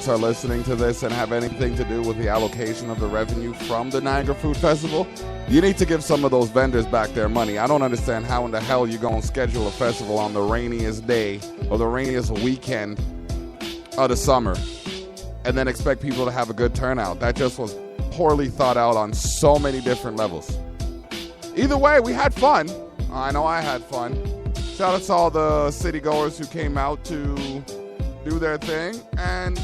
are listening to this and have anything to do with the allocation of the revenue from the Niagara Food Festival, you need to give some of those vendors back their money. I don't understand how in the hell you're going to schedule a festival on the rainiest day or the rainiest weekend of the summer and then expect people to have a good turnout. That just was poorly thought out on so many different levels. Either way, we had fun. I know I had fun. Shout out to all the city goers who came out to do their thing. And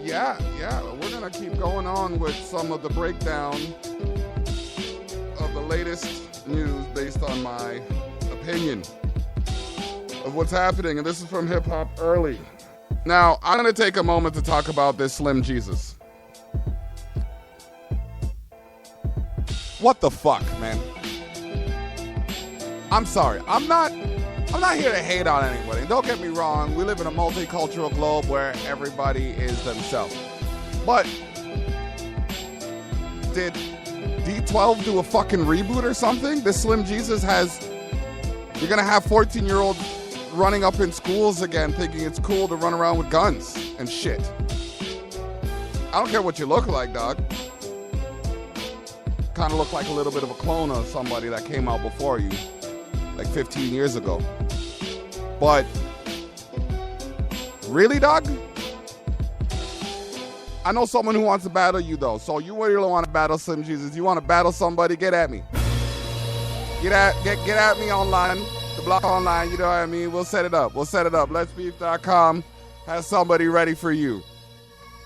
yeah, we're going to keep going on with some of the breakdown of the latest news based on my opinion of what's happening. And this is from Hip Hop Early. Now, I'm going to take a moment to talk about this Slim Jesus. What the fuck, man? I'm sorry. I'm not here to hate on anybody. Don't get me wrong. We live in a multicultural globe where everybody is themselves. But did D12 do a fucking reboot or something? This Slim Jesus you're going to have 14-year-olds running up in schools again thinking it's cool to run around with guns and shit. I don't care what you look like, dog. Kind of look like a little bit of a clone of somebody that came out before you, like 15 years ago. But really, dog? I know someone who wants to battle you, though. So you really want to battle Slim Jesus. You want to battle somebody, get at me. Get at me online, the block online, you know what I mean? We'll set it up. Letsbeef.com has somebody ready for you.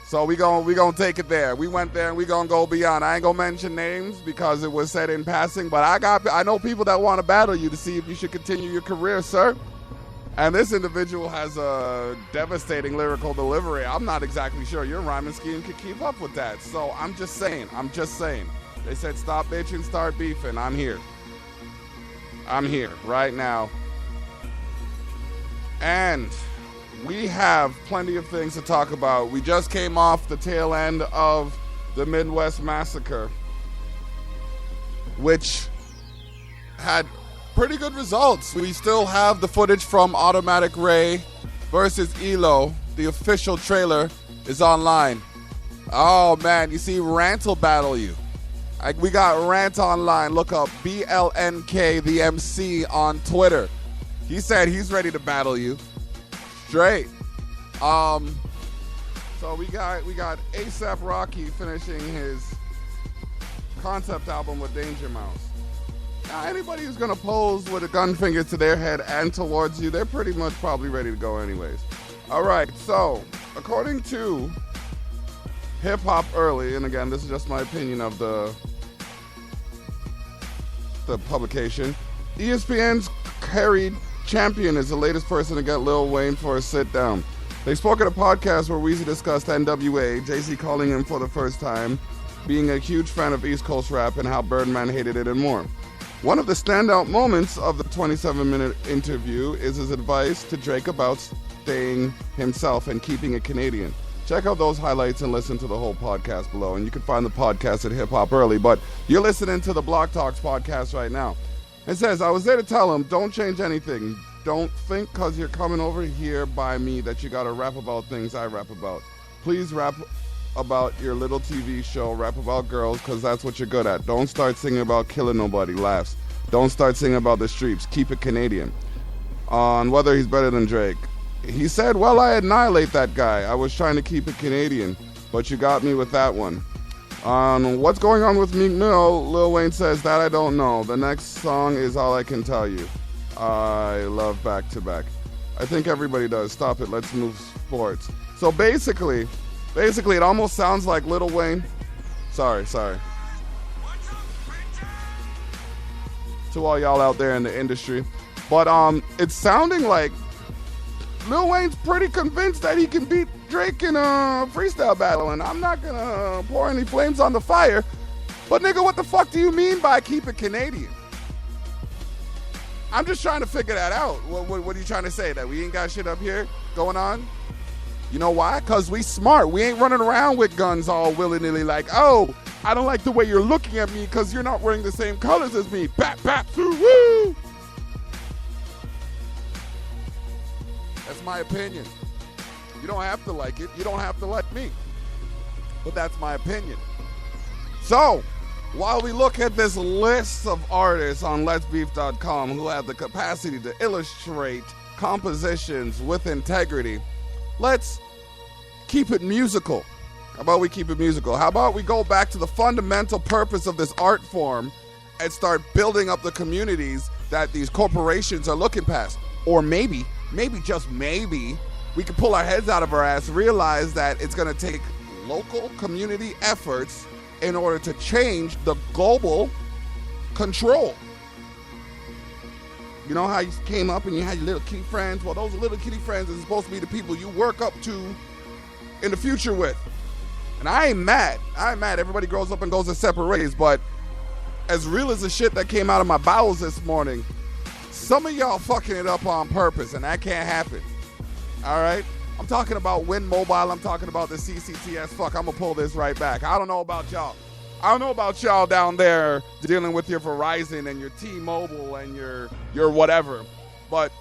So we gonna take it there. We went there and we gonna go beyond. I ain't gonna mention names because it was said in passing, but I know people that want to battle you to see if you should continue your career, sir. And this individual has a devastating lyrical delivery. I'm not exactly sure your rhyming scheme could keep up with that. So I'm just saying. They said stop bitching, start beefing. I'm here right now. And we have plenty of things to talk about. We just came off the tail end of the Midwest Massacre, which had pretty good results. We still have the footage from Automatic Ray versus ELO. The official trailer is online. Oh man, you see, Rant will battle you. We got Rant online. Look up BLNK the MC on Twitter. He said he's ready to battle you. Straight. So we got ASAP Rocky finishing his concept album with Danger Mouse. Now anybody who's gonna pose with a gun finger to their head and towards you, they're pretty much probably ready to go anyways. All right, so according to Hip Hop Early, and again this is just my opinion of the publication, ESPN's carried Champion is the latest person to get Lil Wayne for a sit-down. They spoke at a podcast where Weezy discussed NWA, Jay-Z calling him for the first time, being a huge fan of East Coast rap and how Birdman hated it and more. One of the standout moments of the 27-minute interview is his advice to Drake about staying himself and keeping it Canadian. Check out those highlights and listen to the whole podcast below. And you can find the podcast at Hip Hop Early, but you're listening to the Block Talks podcast right now. It says, I was there to tell him, don't change anything. Don't think because you're coming over here by me that you got to rap about things I rap about. Please rap about your little TV show. Rap about girls because that's what you're good at. Don't start singing about killing nobody. Laughs. Don't start singing about the streets. Keep it Canadian. On whether he's better than Drake. He said, well, I annihilate that guy. I was trying to keep it Canadian, but you got me with that one. On what's going on with Meek Mill, Lil Wayne says that I don't know. The next song is All I Can Tell You. I love Back to Back. I think everybody does. Stop it. Let's move sports. So basically, it almost sounds like Lil Wayne. Sorry. To all y'all out there in the industry. But it's sounding like Lil Wayne's pretty convinced that he can beat Drake in a freestyle battle, and I'm not gonna pour any flames on the fire, but nigga, what the fuck do you mean by keep it Canadian? I'm just trying to figure that out. What are you trying to say, that we ain't got shit up here going on? You know why? Because we smart. We ain't running around with guns all willy-nilly like, oh, I don't like the way you're looking at me because you're not wearing the same colors as me. Bap, bap, woo! That's my opinion. You don't have to like it. You don't have to like me. But that's my opinion. So, while we look at this list of artists on letsbeef.com who have the capacity to illustrate compositions with integrity, let's keep it musical. How about we keep it musical? How about we go back to the fundamental purpose of this art form and start building up the communities that these corporations are looking past? Or maybe, just maybe, we can pull our heads out of our ass, realize that it's going to take local community efforts in order to change the global control. You know how you came up and you had your little kitty friends? Well, those little kitty friends are supposed to be the people you work up to in the future with. And I ain't mad. Everybody grows up and goes their separate ways, but as real as the shit that came out of my bowels this morning, some of y'all fucking it up on purpose, and that can't happen. All right? I'm talking about Win Mobile. I'm talking about the CCTS. Fuck, I'm going to pull this right back. I don't know about y'all. I don't know about y'all down there dealing with your Verizon and your T-Mobile and your whatever. But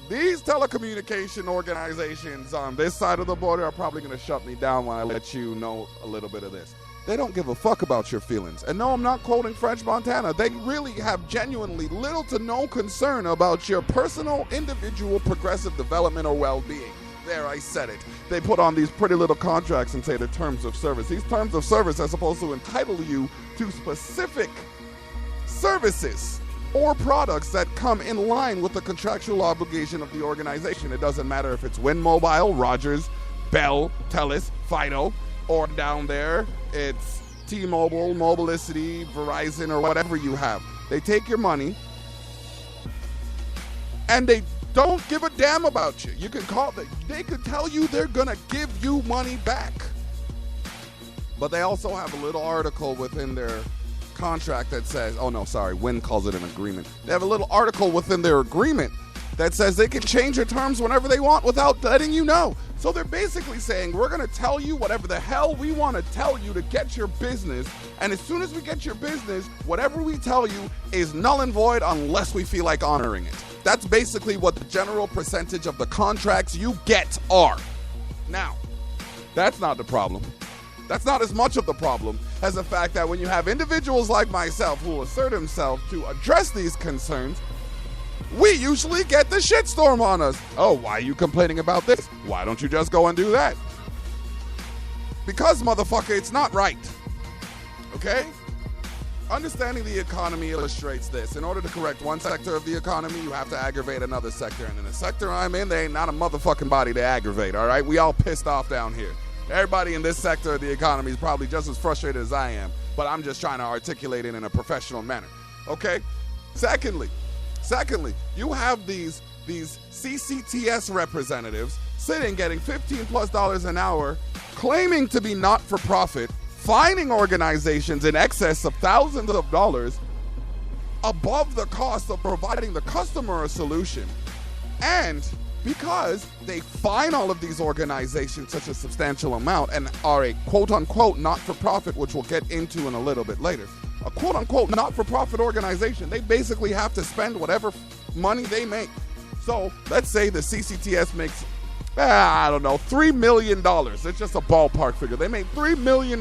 these telecommunication organizations on this side of the border are probably going to shut me down when I let you know a little bit of this. They don't give a fuck about your feelings. And no, I'm not quoting French Montana. They really have genuinely little to no concern about your personal, individual, progressive development or well-being. There, I said it. They put on these pretty little contracts and say the terms of service. These terms of service are supposed to entitle you to specific services or products that come in line with the contractual obligation of the organization. It doesn't matter if it's Win Mobile, Rogers, Bell, Telus, Fido, or down there, it's T-Mobile, Mobilicity, Verizon, or whatever you have. They take your money and they don't give a damn about you. You can call them. They could tell you they're going to give you money back. But they also have a little article within their contract that says, oh no, sorry, Win calls it an agreement. They have a little article within their agreement that says they can change their terms whenever they want without letting you know. So they're basically saying, we're going to tell you whatever the hell we want to tell you to get your business. And as soon as we get your business, whatever we tell you is null and void unless we feel like honoring it. That's basically what the general percentage of the contracts you get are. Now, that's not the problem. That's not as much of the problem as the fact that when you have individuals like myself who assert themselves to address these concerns, we usually get the shitstorm on us. Oh, why are you complaining about this? Why don't you just go and do that? Because, motherfucker, it's not right. Okay? Understanding the economy illustrates this. In order to correct one sector of the economy, you have to aggravate another sector. And in the sector I'm in, there ain't not a motherfucking body to aggravate, all right? We all pissed off down here. Everybody in this sector of the economy is probably just as frustrated as I am, but I'm just trying to articulate it in a professional manner, okay? Secondly, you have these CCTS representatives sitting getting $15+ an hour, claiming to be not-for-profit, fining organizations in excess of thousands of dollars above the cost of providing the customer a solution. And because they fine all of these organizations such a substantial amount and are a quote-unquote not-for-profit, which we'll get into in a little bit later, a quote-unquote not-for-profit organization, they basically have to spend whatever money they make. So let's say the CCTS makes, I don't know, $3 million. It's just a ballpark figure. They made $3 million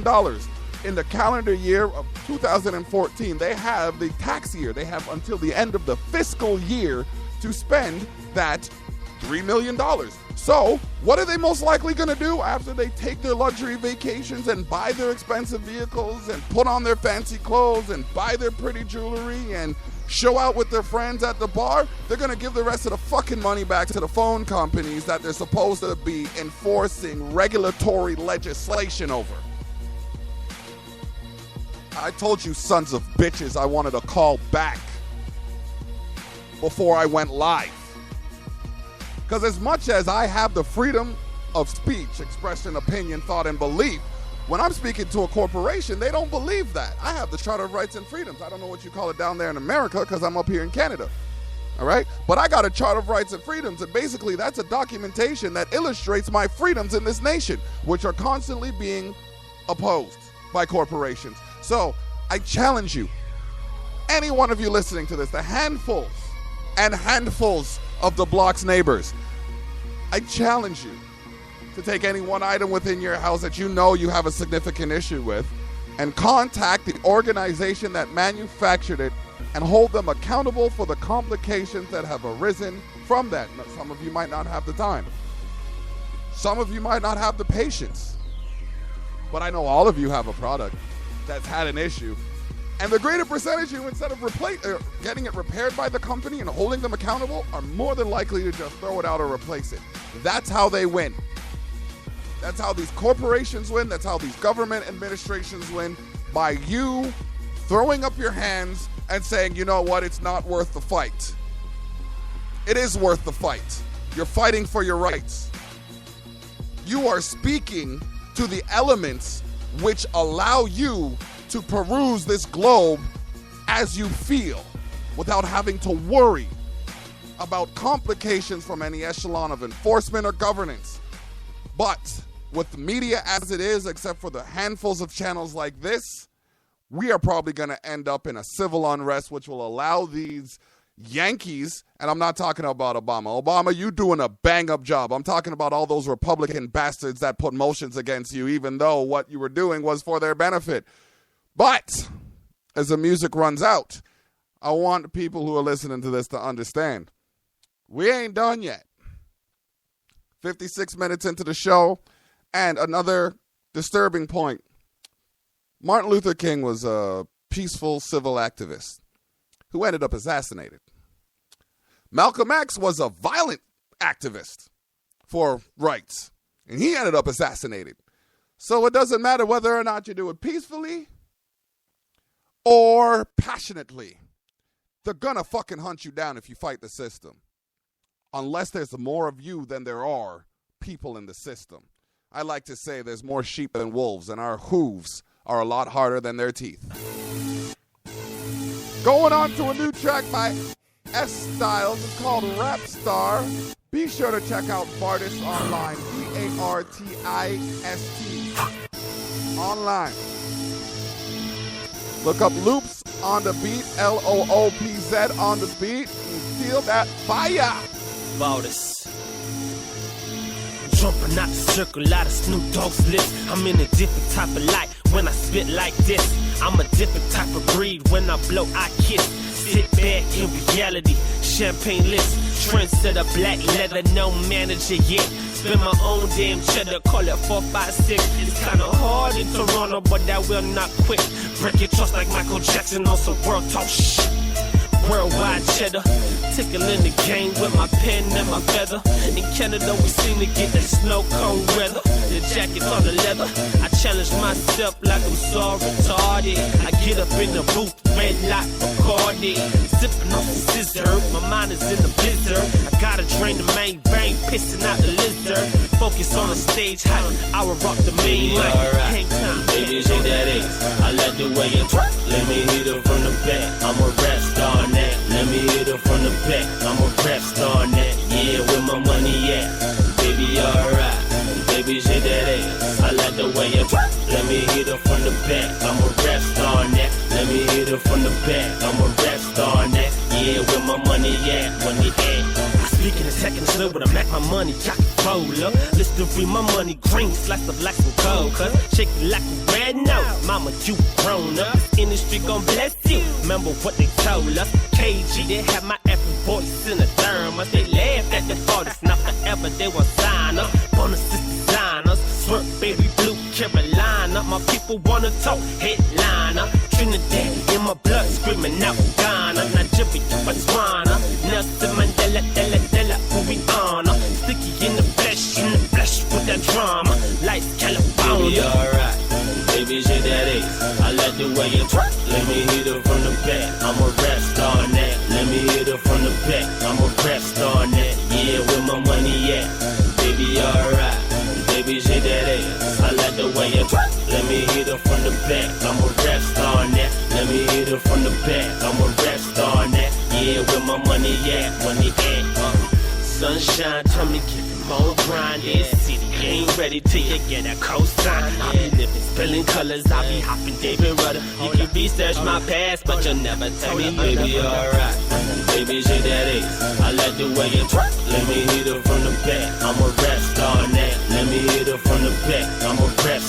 in the calendar year of 2014. They have the tax year. They have until the end of the fiscal year to spend that $3 million. So what are they most likely going to do after they take their luxury vacations and buy their expensive vehicles and put on their fancy clothes and buy their pretty jewelry and show out with their friends at the bar? They're going to give the rest of the fucking money back to the phone companies that they're supposed to be enforcing regulatory legislation over. I told you sons of bitches I wanted to call back before I went live. Because as much as I have the freedom of speech, expression, opinion, thought, and belief, when I'm speaking to a corporation, they don't believe that. I have the Charter of Rights and Freedoms. I don't know what you call it down there in America because I'm up here in Canada. All right? But I got a Charter of Rights and Freedoms, and basically that's a documentation that illustrates my freedoms in this nation, which are constantly being opposed by corporations. So I challenge you, any one of you listening to this, the handfuls and handfuls of the block's neighbors, I challenge you to take any one item within your house that you know you have a significant issue with and contact the organization that manufactured it and hold them accountable for the complications that have arisen from that. Now, some of you might not have the time. Some of you might not have the patience. But I know all of you have a product that's had an issue. And the greater percentage of you, instead of getting it repaired by the company and holding them accountable, are more than likely to just throw it out or replace it. That's how they win. That's how these corporations win. That's how these government administrations win. By you throwing up your hands and saying, you know what, it's not worth the fight. It is worth the fight. You're fighting for your rights. You are speaking to the elements which allow you to peruse this globe as you feel without having to worry about complications from any echelon of enforcement or governance. But with the media as it is, except for the handfuls of channels like this, we are probably going to end up in a civil unrest which will allow these Yankees, and I'm not talking about Obama. Obama, you doing a bang-up job. I'm talking about all those Republican bastards that put motions against you, even though what you were doing was for their benefit. But as the music runs out, I want people who are listening to this to understand, we ain't done yet. 56 minutes into the show, and another disturbing point. Martin Luther King was a peaceful civil activist who ended up assassinated. Malcolm X was a violent activist for rights, and he ended up assassinated. So it doesn't matter whether or not you do it peacefully or passionately. They're gonna fucking hunt you down if you fight the system. Unless there's more of you than there are people in the system. I like to say there's more sheep than wolves, and our hooves are a lot harder than their teeth. Going on to a new track by S Styles. It's called Rap Star. Be sure to check out Bartist online. Bartist online. Look up Loops on the beat, Loopz on the beat, and feel that fire. Bartist. Jumping out the circle, out of Snoop Dogg's list. I'm in a different type of light when I spit like this. I'm a different type of breed when I blow, I kiss. Sit back in reality, champagne list. Trendsetter, black leather, no manager yet. Spend my own damn cheddar, call it 456. It's kinda hard in Toronto, but that will not quit. Break your trust like Michael Jackson on some world talk shit. Worldwide cheddar, tickling the game with my pen and my feather. In Canada, we seem to get that snow cone weather. The jacket on the leather. I challenge myself like I'm so retarded. I get up in the booth, red light, Bacardi, sipping on some scissor. My mind is in the blizzard. I gotta drain the main vein, pissing out the lizard. Focus on the stage height, I will rock the main mic. Hang time, baby, shake that ass. I like the way you twerk. Let me hit it from the back. I'm a rap star now. Let me hit it from the back. I'm a rap star now. Yeah, where my money at? Baby, alright. Baby, shake that ass. I like the way you twerk. Let me hit it from the back. I'm a rap star now. Let me hit it from the back. I'm a rap star now. Yeah, where my money at? Money at. Speaking of second slip with a Mac, my money, I can roll up. Listen to my money green, slice up like some gold. Cause shake it like a red nose. Mama, you grown up. Industry gon' bless you. Remember what they told us. KG, they had my every voice in the thermos. They laughed at the artists, not forever, they won't sign up. Bonuses designers, swerve baby blue Carolina. My people wanna talk, headliner. Trinidad in my blood, screaming out Ghana. Nigeria, Botswana. Nelson Mandela, Della, who we honor. Sticky in the flesh with that drama. Like California. Baby, alright. Baby, shake that ass. I like the way you twerk. Let me hit it from the back. I'm a rap star now. Let me hit it from the back. I'm a rap star now. Yeah, where my money at? Baby, alright. Baby, shake that ass. I like the way you twerk. Let me hit it from the back. I'm a rap star now. Let me hit it from the back. I'm a rap star now. Yeah, where my money at? Money at. Sunshine, tell me get more grinding. City ain't ready till you get a cosign. I be living, spilling colors. I be hopping David Rudder. You can research my past, but you'll never tell me. Baby, alright. Baby, shake that ass. I like the way you twerk. Let me hit it from the back. I'm a rap star now. Let me hit her from the back. I'm a rap